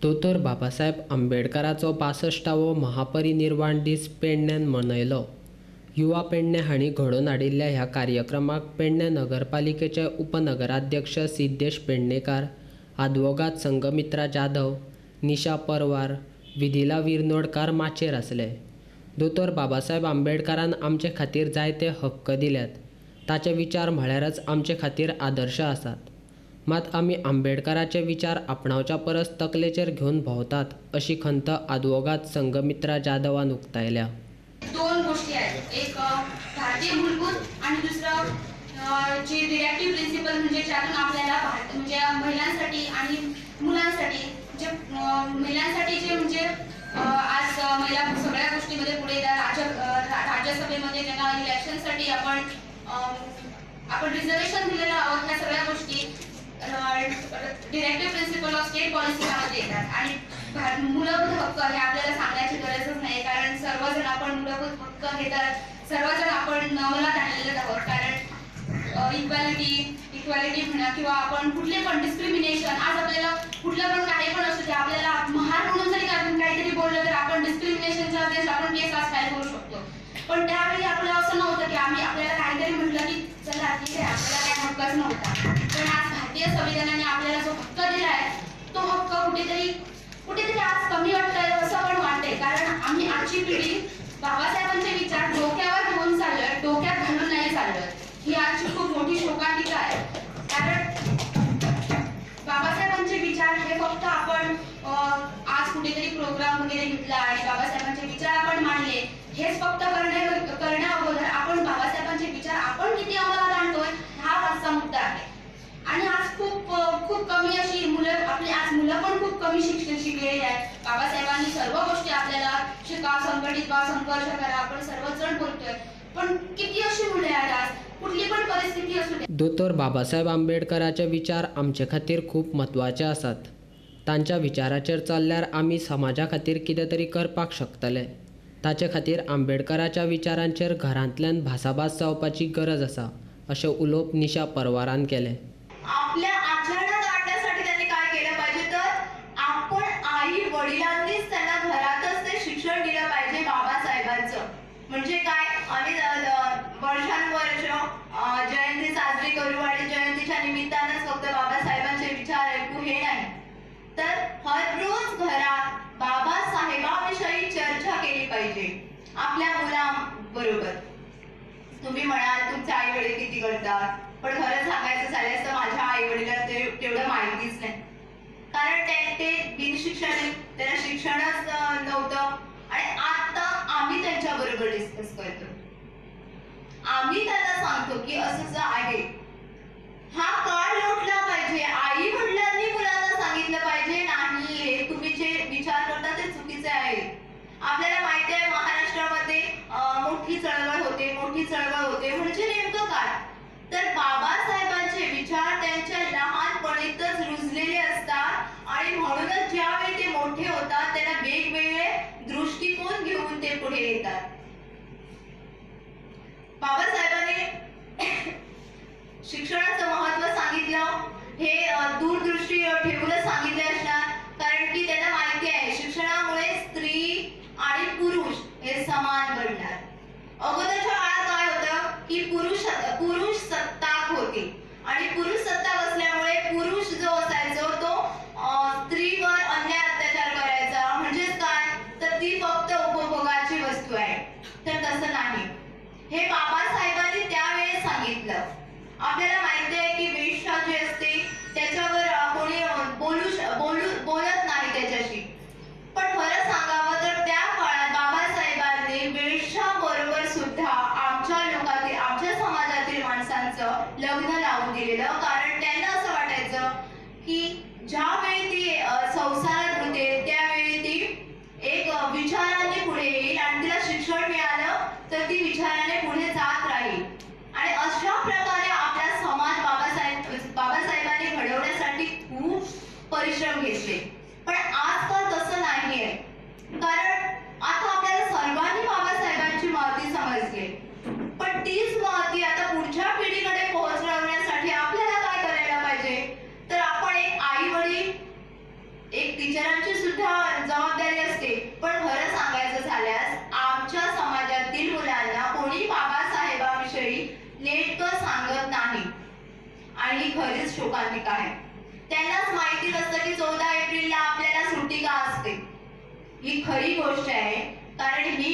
दोतोर बाबासाहेब आंबेडकराचो 62वो महापरिनिर्वाण दीस पेडण्यान मनयलो। युवा पेडणे हांणी घडोवन हाडिल्ल्या ह्या कार्यक्रमाक पेडणे नगरपालिकेचे उपनगराध्यक्ष सिद्धेश पेडणेकार, आदवोगाद संघमित्रा जाधव, निशा परवार, विदिला विर्नोडकार माचेर आसले। दोतोर बाबासाहेब आंबेडकरान आमचे खातीर जायते हक्क दिल्यात, ताचे विचार म्हळ्यारच आमचे खातीर आदर्श आसात। मात आमी आंबेडकराचे विचार आपणावच्या परस तकलेचेर घेवन भोंवतात अशी खंत आदवोगाद संघमित्रा जाधवान उक्तायल्या। दोन गोष्टी आहेत, एक भारतीय मूलभूत आणि दुसरं जी डिरेक्टिव्ह प्रिन्सिपल, म्हणजे ज्यातून आपल्याला म्हणजे महिलांसाठी आणि मुलांसाठी जे महिलांसाठी जे म्हणजे आज महिला सगळ्या गोष्टीमध्ये पुढे राज्यसभेमध्ये त्यांना इलेक्शनसाठी आपण रिझर्वेशन दिलेलं आहोत। ह्या सगळ्या गोष्टी डिरेक्टिव्ह प्रिन्सिपल ऑफ स्टेट पॉलिसीमध्ये येतात आणि मूलभूत हक्क हे आपल्याला सांगायची गरजच नाही, कारण सर्वजण आपण मूलभूत हक्क हे तर सर्वजण आपण अंमलात आणलेले आहोत। कारण इक्वॅलिटी म्हणा किंवा आपण कुठले पण डिस्क्रिमिनेशन, आज आपल्याला कुठलं पण काही पण असू दे, आपल्याला महार म्हणून जरी काहीतरी बोललं तर आपण डिस्क्रिमिनेशनच्या अगेन्स्ट आपण केस आज फाईल करू शकतो। पण त्यावेळी आपल्याला असं नव्हतं की आपल्याला काहीतरी म्हटलं की चला ठीक आहे, आपल्याला काही हक्कच नव्हता। पण आज भारतीय संविधानाने आपल्याला जो हक्क दिलाय तो हक्क कुठेतरी आज कमी वाटतंय असं पण वाटतंय, कारण आम्ही आजची पिढी बाबासाहेबांचे विचार डोक्यावर घेऊन चाललोय, डोक्यात घालून नाही चाललोय। ही आजची खूप मोठी शोकांतिका आहे, कारण बाबासाहेबांचे विचार हे फक्त आपण आज कुठेतरी प्रोग्राम वगैरे घेतला आणि बाबासाहेबांचे विचार आपण मांडले हेच फक्त करण्या आपण बाबासाहेबांचे विचार आपण किती अंमलात आणतोय हा आजचा मुद्दा आहे। आणि आज खूप कमी अशी मुलं पण खूप कमी शिकलेली आहेत। बाबासाहेबांनी सर्व गोष्टी आपल्याला शिका, संघटित व्हा, संघर्ष करा, आपण सर्वजण बोलतोय, पण किती अशी मुले आहेत आज, कुठली पण परिस्थिती असू दे। दोतोर बाबासाहेब आंबेडकराचे विचार आमचे खातीर खूप म्हत्वाचे आसात। तांच्या विचाराचेर चल्ल्यार आमी समाजा खातीर कितें तरी करपाक शकतले। ताचे खातीर आंबेडकराच्या विचारांचेर घरांतल्यान भासाभास जावपाची गरज आसा अशें उलोवप निशा परवारान केलें। आपल्या आचरणात आणण्यासाठी त्यांनी काय केलं पाहिजे, तर आपण आई वडिलांनीच त्यांना घरातच ते शिक्षण दिलं पाहिजे बाबासाहेबांचं। म्हणजे काय, आम्ही वर्षानुवर्ष जयंती साजरी करू आणि जयंतीच्या निमित्तानंच फक्त बाबासाहेबांचे विचार ऐकू हे नाही, तर हर रोज घरात बाबासाहेबांविषयी चर्चा केली पाहिजे आपल्या मुलांबरोबर। तुम्ही म्हणाल तुमचे आई वडील किती करतात, पण खरं सांगायचं झाल्यास तर माझ्या आई वडिलांना तेवढं माहितीच नाही, कारण ते बिनशिक्षणिक, त्यांना शिक्षणच नव्हतं। आणि आता आम्ही त्यांच्या बरोबर डिस्कस करतो, आम्ही त्यांना सांगतो की असं आहे, हा काळ लोटला पाहिजे। आई वडिलांनी मुलांना सांगितलं पाहिजे नाही हे तुम्ही जे विचार करता ते चुकीचे आहे। आपल्याला माहिती आहे महाराष्ट्रामध्ये मोठी चळवळ होते म्हणजे नेमकं काय, तर बाबासाहेबांचे विचार त्यांच्या लहानपणीतच रुजलेले असतात आणि म्हणूनच ज्यावेळी ते मोठे होतात त्यांना वेगवेगळे दृष्टिकोन घेऊन ते पुढे येतात। बाबासाहेबांनी शिक्षणाचं महत्त्व सांगितलं, हे दूरदृष्टी ठेवूनच सांगितले असणार, कारण की त्यांना माहिती आहे शिक्षणामुळे स्त्री आणि पुरुष हे समान बनणार। अगोदरच्या काळात काय होतं की पुरुष सत्ताक होते आणि पुरुष सत्ताक असल्यामुळे पुरुष जो असायचो तो स्त्रीवर अन्याय अत्याचार करायचा, म्हणजेच काय, तर ती फक्त उपभोगाची वस्तू आहे। तर तसं नाही, हे बाबासाहेबांनी त्यावेळेस सांगितलं। आपल्याला माहिती आहे की वेश्या जी असते त्याच्यावर कोणी बोलत नाही त्याच्याशी, पण खरं सांगावं तर त्या काळात बाबासाहेबांनी वेश्याबरोबर सुद्धा आमच्या समाजातील माणसांचं लग्न लावून दिलेलं, कारण त्यांना असं वाटायचं की ज्यावेळी ती संसारात होते त्यावेळी ती एक विचाराने पुढे येईल आणि तिला शिक्षण मिळालं तर ती विचाराने पुढे जात राहील। आणि अशा प्रकारे आपला समाज बाबासाहेबांनी घडवण्यासाठी खूप परिश्रम घेतले, पण आजकाल तसं नाहीये, कारण आता आपल्याला सर्वांनी बाबासाहेबांची महती समजली, पण तीच महती आता पुढच्या पिढीकडे पोहोचवण्यासाठी आपल्याला काय करायला पाहिजे, तर आपण एक आई वडील, एक टीचरांची पण खरं सांगायचं झाल्यास आमच्या समाजातील मुलांना कोणी बाबासाहेबांविषयी नेटकं सांगत नाही आणि ही खरीच शोकांतिका आहे. त्यांनाच माहिती नसतं की 14 एप्रिलला आपल्याला सुट्टी का असते. ही खरी गोष्ट आहे, कारण ही